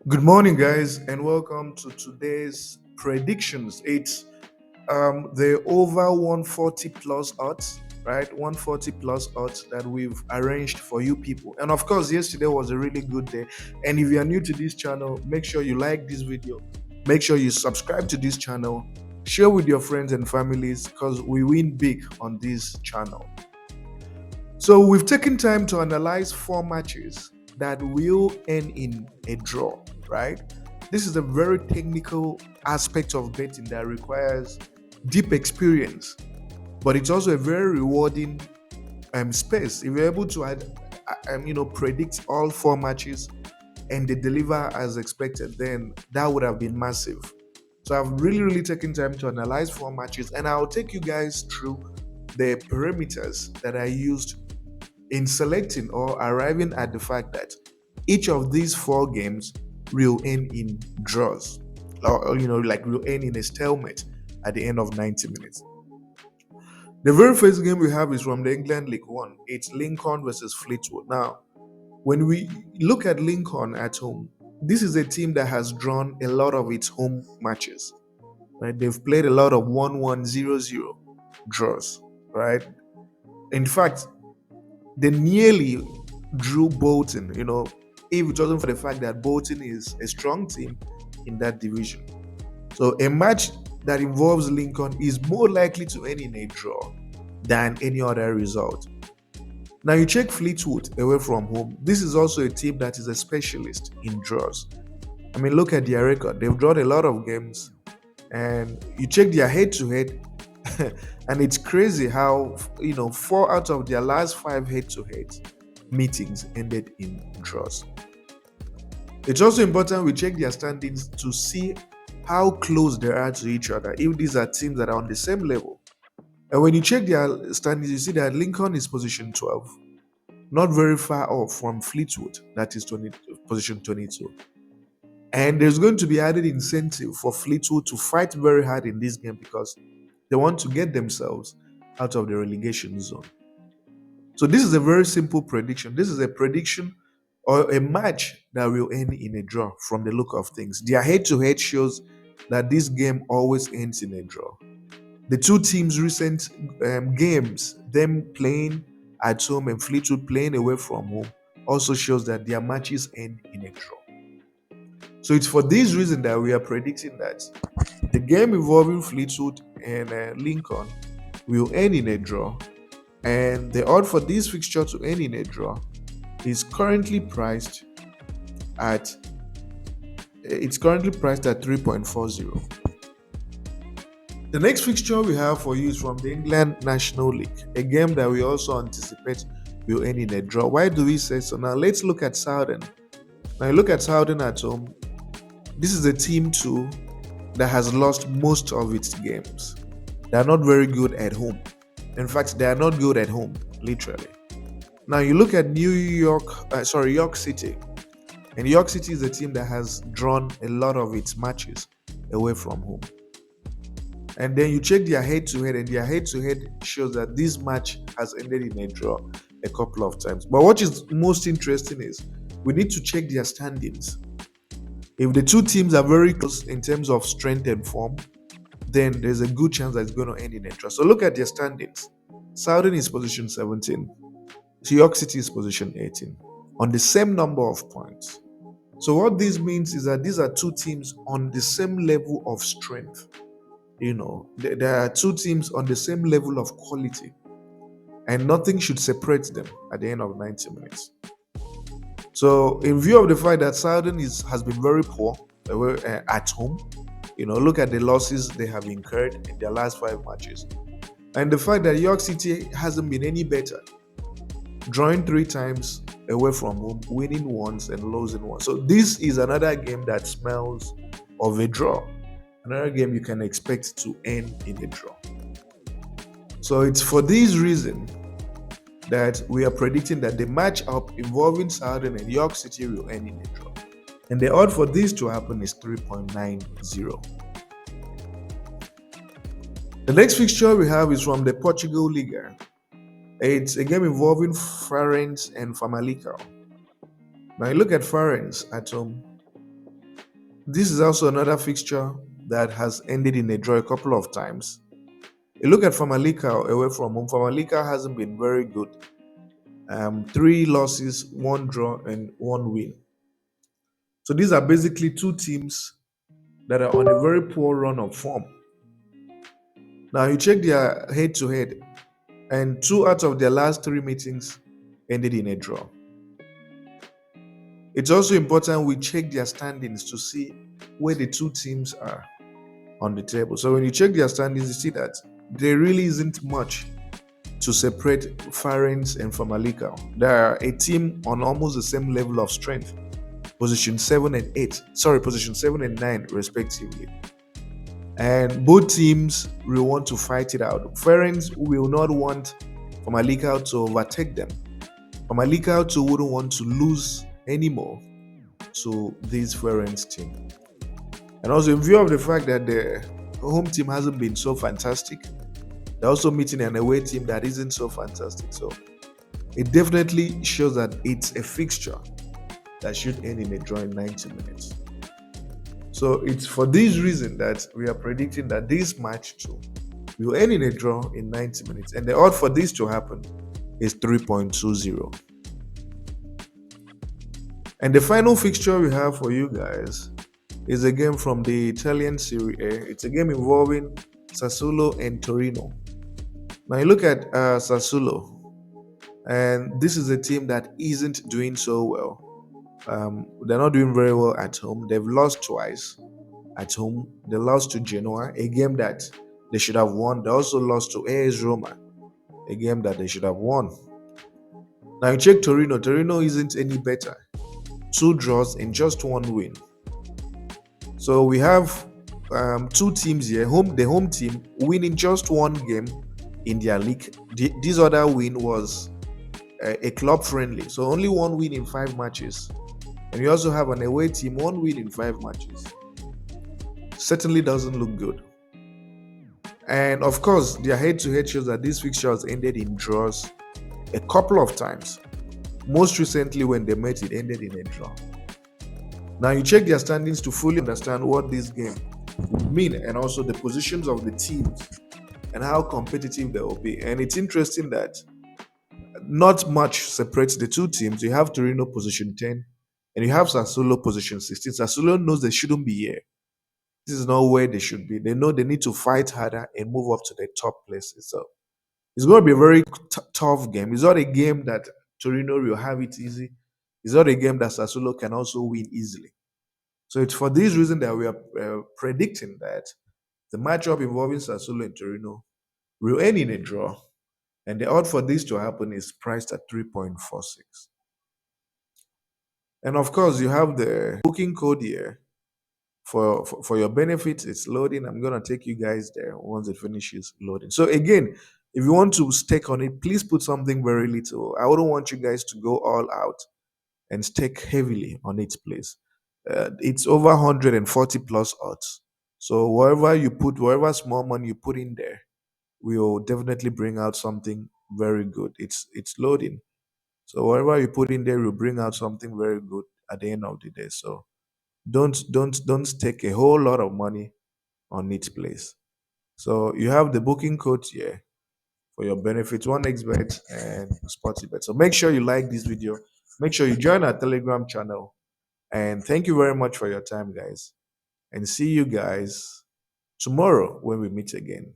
Good morning, guys, and welcome to today's predictions. It's the over 140 plus odds, right? 140 plus odds that we've arranged for you people. And of course, yesterday was a really good day. And if you are new to this channel, make sure you like this video, make sure you subscribe to this channel, share with your friends and families because we win big on this channel. So we've taken time to analyze four matches that will end in a draw, right? This is a very technical aspect of betting that requires deep experience, but it's also a very rewarding space. If you're able to predict all four matches and they deliver as expected, then that would have been massive. So I've really taken time to analyze four matches, and I'll take you guys through the parameters that I used in selecting or arriving at the fact that each of these four games will end in draws, or like will end in a stalemate at the end of 90 minutes. The very first game we have is from the England League One. It's Lincoln versus Fleetwood. Now, when we look at Lincoln at home, this is a team that has drawn a lot of its home matches. Right? They've played a lot of 1-1, 0-0 draws, right? In fact, they nearly drew Bolton, if it wasn't for the fact that Bolton is a strong team in that division. So a match that involves Lincoln is more likely to end in a draw than any other result. Now you check Fleetwood away from home. This is also a team that is a specialist in draws. I mean, look at their record. They've drawn a lot of games, and you check their head-to-head, and it's crazy how 4 out of their last 5 head-to-head meetings ended in draws. It's also important we check their standings to see how close they are to each other, if these are teams that are on the same level. And when you check their standings, you see that Lincoln is position 12, not very far off from Fleetwood, that is position 22. And there's going to be added incentive for Fleetwood to fight very hard in this game because they want to get themselves out of the relegation zone. So this is a very simple prediction. This is a prediction or a match that will end in a draw from the look of things. Their head-to-head shows that this game always ends in a draw. The two teams' recent games, them playing at home and Fleetwood playing away from home, also shows that their matches end in a draw. So it's for this reason that we are predicting that the game involving Fleetwood and Lincoln will end in a draw, and the odd for this fixture to end in a draw is currently priced at 3.40. The next fixture we have for you is from the England National League, a game that we also anticipate will end in a draw. Why do we say so? Now let's look at Southern. Now you look at Southern at home. This is a team too that has lost most of its games. They are not very good at home. In fact, they are not good at home, literally. Now you look at York City. And York City is a team that has drawn a lot of its matches away from home. And then you check their head-to-head, and their head-to-head shows that this match has ended in a draw a couple of times. But what is most interesting is we need to check their standings. If the two teams are very close in terms of strength and form, then there's a good chance that it's going to end in a draw. So look at their standings. Southern is position 17. York City is position 18 on the same number of points. So what this means is that these are two teams on the same level of strength. There are two teams on the same level of quality, and nothing should separate them at the end of 90 minutes. So in view of the fact that Southern has been very poor at home, look at the losses they have incurred in their last 5 matches. And the fact that York City hasn't been any better, drawing 3 times away from home, winning once and losing once. So this is another game that smells of a draw. Another game you can expect to end in a draw. So it's for this reason that we are predicting that the matchup involving Southern and York City will end in a draw. And the odd for this to happen is 3.90. The next fixture we have is from the Portugal Liga. It's a game involving Farense and Famalicão. Now you look at Farense at home. This is also another fixture that has ended in a draw a couple of times. A look at Famalika away from home. Famalika hasn't been very good. Three losses, one draw, and one win. So these are basically two teams that are on a very poor run of form. Now you check their head to head, and two out of their last three meetings ended in a draw. It's also important we check their standings to see where the two teams are on the table. So when you check their standings, you see that there really isn't much to separate Farenz and Famalicão. They are a team on almost the same level of strength, position 7 and 8, sorry, position 7 and 9, respectively. And both teams will want to fight it out. Ferenc will not want Famalicão to overtake them. Famalicão too wouldn't want to lose anymore to this Ferenc team. And also, in view of the fact that the home team hasn't been so fantastic, they're also meeting an away team that isn't so fantastic. So it definitely shows that it's a fixture that should end in a draw in 90 minutes. So it's for this reason that we are predicting that this match too will end in a draw in 90 minutes. And the odd for this to happen is 3.20. And the final fixture we have for you guys is a game from the Italian Serie A. It's a game involving Sassuolo and Torino. Now you look at Sassuolo, and this is a team that isn't doing so well. They're not doing very well at home. They've lost twice at home. They lost to Genoa, a game that they should have won. They also lost to AS Roma, a game that they should have won. Now you check Torino. Torino isn't any better. Two draws and just one win. So we have two teams here. The home team winning just one game in their league. This other win was a club friendly. So only one win in 5 matches. And you also have an away team, one win in 5 matches. Certainly doesn't look good. And of course, their head-to-head shows that this fixture has ended in draws a couple of times. Most recently, when they met, it ended in a draw. Now you check their standings to fully understand what this game would mean, and also the positions of the teams and how competitive they will be. And it's interesting that not much separates the two teams. You have Torino position 10 and you have Sassuolo position 16. Sassuolo knows they shouldn't be here. This is not where they should be. They know they need to fight harder and move up to the top places. So it's going to be a very tough game. It's not a game that Torino will have it easy. It's not a game that Sassuolo can also win easily. So it's for this reason that we are predicting that the matchup involving Sassuolo and Torino will end in a draw. And the odd for this to happen is priced at 3.46. And of course, you have the booking code here for your benefit. It's loading. I'm going to take you guys there once it finishes loading. So again, if you want to stake on it, please put something very little. I wouldn't want you guys to go all out and stake heavily on it, please. It's over 140 plus odds. So whatever small money you put in there, will definitely bring out something very good. It's loading. So whatever you put in there will bring out something very good at the end of the day. So don't stake a whole lot of money on it, please. So you have the booking code here for your benefits, 1xbet and Sportybet. So make sure you like this video. Make sure you join our Telegram channel. And thank you very much for your time, guys. And see you guys tomorrow when we meet again.